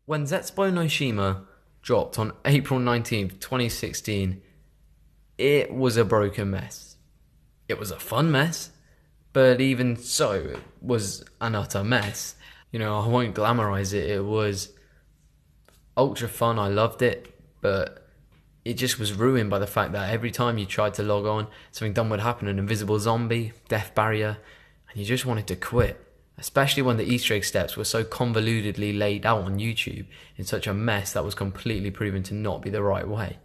When Zetsubou no Shima dropped on April 19th, 2016, it was a broken mess. It was a fun mess, but even so, it was an utter mess. I won't glamorize it. It was ultra fun. I loved it, but it just was ruined by the fact that every time you tried to log on, something dumb would happen, an invisible zombie, death barrier, and you just wanted to quit. Especially when the Easter egg steps were so convolutedly laid out on YouTube in such a mess that was completely proven to not be the right way.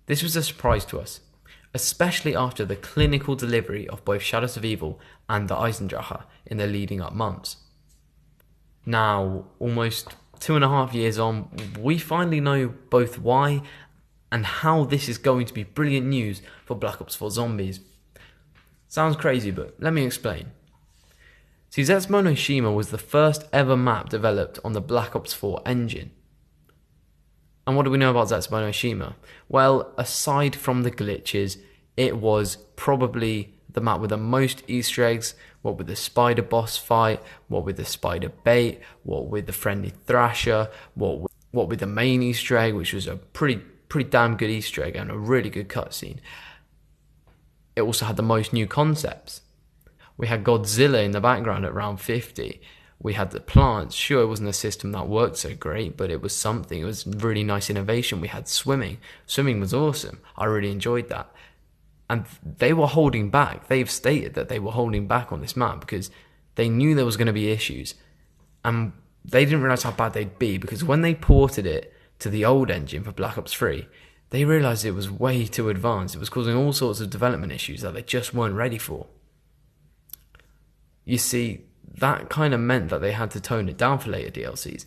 This was a surprise to us, especially after the clinical delivery of both Shadows of Evil and the Eisendrache in the leading up months. Now, almost 2.5 years on, we finally know both why and how this is going to be brilliant news for Black Ops 4 Zombies. Sounds crazy, but let me explain. See, Zetsubou no Shima was the first ever map developed on the Black Ops 4 engine. And what do we know about Zetsubou no Shima? Well, aside from the glitches, it was probably the map with the most Easter eggs, what with the spider boss fight, what with the spider bait, what with the friendly thrasher, what with the main Easter egg, which was a pretty damn good Easter egg and a really good cutscene. It also had the most new concepts. We had Godzilla in the background at round 50. We had the plants. Sure, it wasn't a system that worked so great, but it was something. It was really nice innovation. We had swimming. Swimming was awesome. I really enjoyed that. And they were holding back. They've stated that they were holding back on this map because they knew there was going to be issues. And they didn't realize how bad they'd be, because when they ported it to the old engine for Black Ops 3, they realized it was way too advanced. It was causing all sorts of development issues that they just weren't ready for. You see, that kind of meant that they had to tone it down for later DLCs.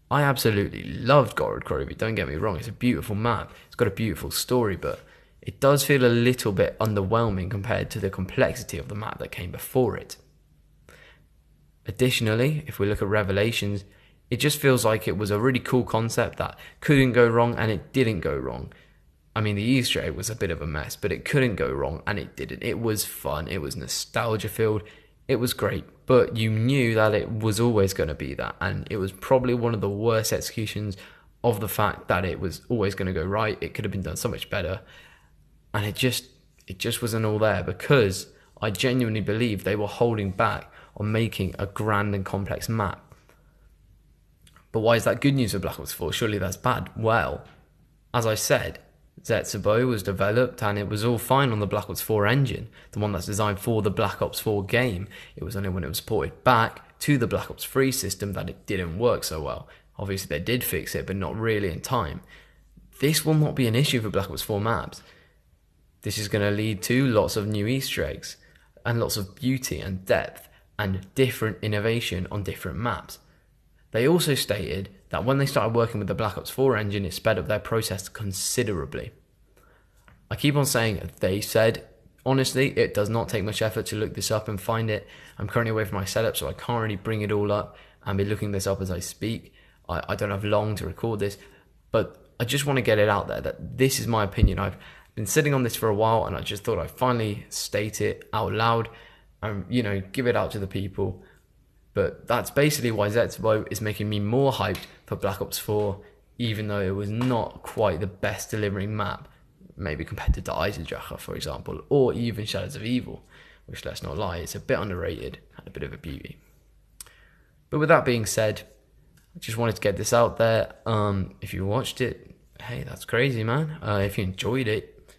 I absolutely loved Gorod Krovi, don't get me wrong, it's a beautiful map, it's got a beautiful story, but it does feel a little bit underwhelming compared to the complexity of the map that came before it. Additionally, if we look at Revelations, it just feels like it was a really cool concept that couldn't go wrong, and it didn't go wrong. I mean, the Easter egg was a bit of a mess, but it couldn't go wrong, and it didn't. It was fun, it was nostalgia filled. It was great, but you knew that it was always going to be that, and it was probably one of the worst executions of the fact that it was always going to go right. It could have been done so much better, and it just wasn't all there, because I genuinely believe they were holding back on making a grand and complex map. But why is that good news for Black Ops 4? Surely that's bad. Well, as I said, Zetsubou was developed and it was all fine on the Black Ops 4 engine, the one that's designed for the Black Ops 4 game. It was only when it was ported back to the Black Ops 3 system that it didn't work so well. Obviously they did fix it, but not really in time. This will not be an issue for Black Ops 4 maps. This is going to lead to lots of new Easter eggs and lots of beauty and depth and different innovation on different maps. They also stated that when they started working with the Black Ops 4 engine, it sped up their process considerably. I keep on saying they said. Honestly, it does not take much effort to look this up and find it. I'm currently away from my setup, so I can't really bring it all up and be looking this up as I speak. I don't have long to record this, but I just want to get it out there that this is my opinion. I've been sitting on this for a while, and I just thought I'd finally state it out loud and, give it out to the people. But that's basically why Zetsubou is making me more hyped for Black Ops 4, even though it was not quite the best delivering map, maybe compared to the Eisendrache, for example, or even Shadows of Evil, which, let's not lie, it's a bit underrated and a bit of a beauty. But with that being said, I just wanted to get this out there. If you watched it, hey, that's crazy, man. If you enjoyed it,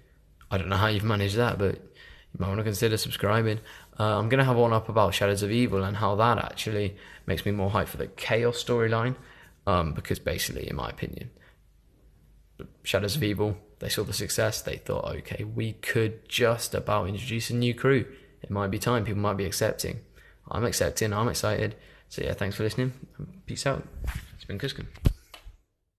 I don't know how you've managed that, but you might want to consider subscribing. I'm going to have one up about Shadows of Evil and how that actually makes me more hyped for the Chaos storyline, because basically, in my opinion, Shadows of Evil, they saw the success, they thought, okay, we could just about introduce a new crew. It might be time, people might be accepting. I'm accepting, I'm excited. So yeah, thanks for listening. Peace out. It's been Kuskin.